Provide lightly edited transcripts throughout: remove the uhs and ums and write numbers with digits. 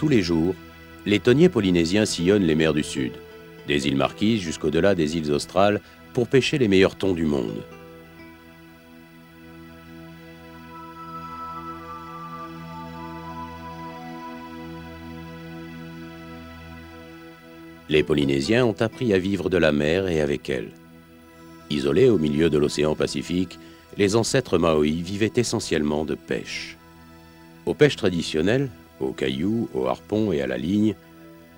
Tous les jours, les thoniers polynésiens sillonnent les mers du Sud, des îles Marquises jusqu'au-delà des îles australes, pour pêcher les meilleurs thons du monde. Les Polynésiens ont appris à vivre de la mer et avec elle. Isolés au milieu de l'océan Pacifique, les ancêtres Maoris vivaient essentiellement de pêche. Aux pêches traditionnelles, aux cailloux, aux harpons et à la ligne,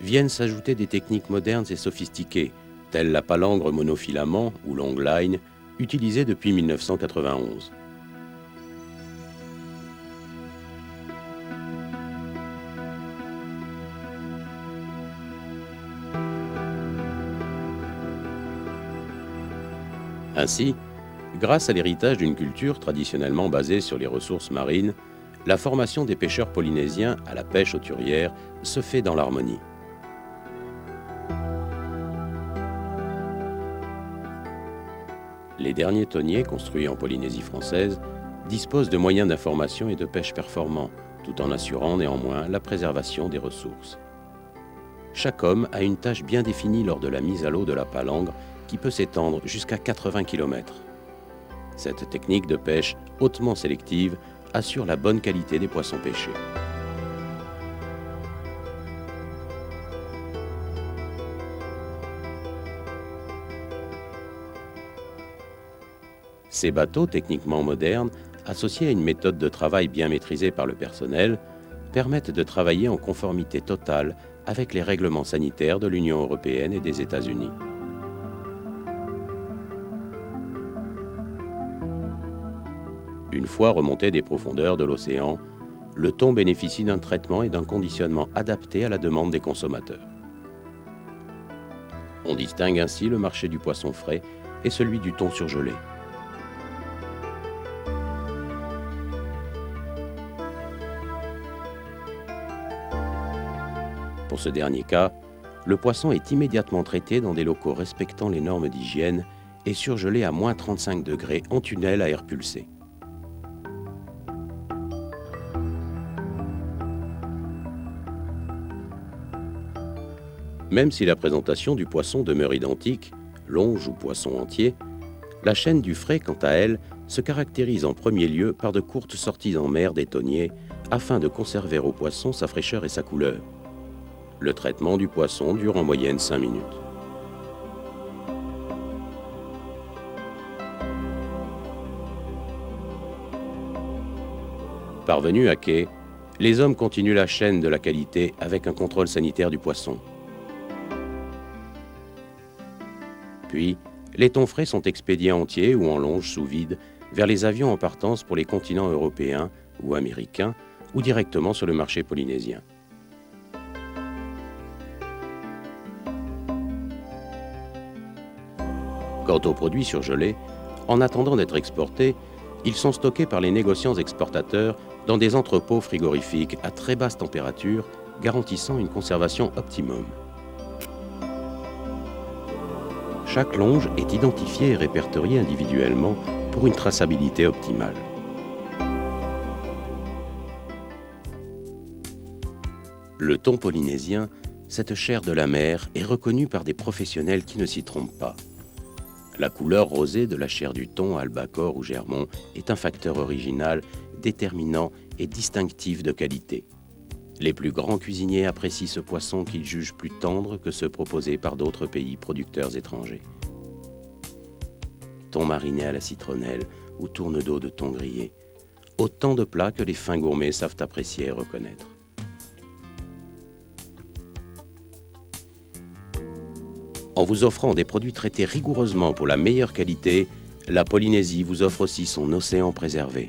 viennent s'ajouter des techniques modernes et sophistiquées, telles la palangre monofilament ou long line, utilisée depuis 1991. Ainsi, grâce à l'héritage d'une culture traditionnellement basée sur les ressources marines, la formation des pêcheurs polynésiens à la pêche hauturière se fait dans l'harmonie. Les derniers thoniers construits en Polynésie française disposent de moyens d'information et de pêche performants, tout en assurant néanmoins la préservation des ressources. Chaque homme a une tâche bien définie lors de la mise à l'eau de la palangre qui peut s'étendre jusqu'à 80 km. Cette technique de pêche hautement sélective assure la bonne qualité des poissons pêchés. Ces bateaux techniquement modernes, associés à une méthode de travail bien maîtrisée par le personnel, permettent de travailler en conformité totale avec les règlements sanitaires de l'Union européenne et des États-Unis. Une fois remonté des profondeurs de l'océan, le thon bénéficie d'un traitement et d'un conditionnement adaptés à la demande des consommateurs. On distingue ainsi le marché du poisson frais et celui du thon surgelé. Pour ce dernier cas, le poisson est immédiatement traité dans des locaux respectant les normes d'hygiène et surgelé à moins 35 degrés en tunnel à air pulsé. Même si la présentation du poisson demeure identique, longe ou poisson entier, la chaîne du frais, quant à elle, se caractérise en premier lieu par de courtes sorties en mer des thoniers afin de conserver au poisson sa fraîcheur et sa couleur. Le traitement du poisson dure en moyenne 5 minutes. Parvenus à quai, les hommes continuent la chaîne de la qualité avec un contrôle sanitaire du poisson. Puis, les thons frais sont expédiés entiers ou en longe sous vide vers les avions en partance pour les continents européens ou américains ou directement sur le marché polynésien. Quant aux produits surgelés, en attendant d'être exportés, ils sont stockés par les négociants exportateurs dans des entrepôts frigorifiques à très basse température, garantissant une conservation optimum. Chaque longe est identifiée et répertoriée individuellement pour une traçabilité optimale. Le thon polynésien, cette chair de la mer, est reconnue par des professionnels qui ne s'y trompent pas. La couleur rosée de la chair du thon, albacore ou germon est un facteur original, déterminant et distinctif de qualité. Les plus grands cuisiniers apprécient ce poisson qu'ils jugent plus tendre que ceux proposés par d'autres pays producteurs étrangers. Thon mariné à la citronnelle ou tourne d'eau de thon grillé, autant de plats que les fins gourmets savent apprécier et reconnaître. En vous offrant des produits traités rigoureusement pour la meilleure qualité, la Polynésie vous offre aussi son océan préservé.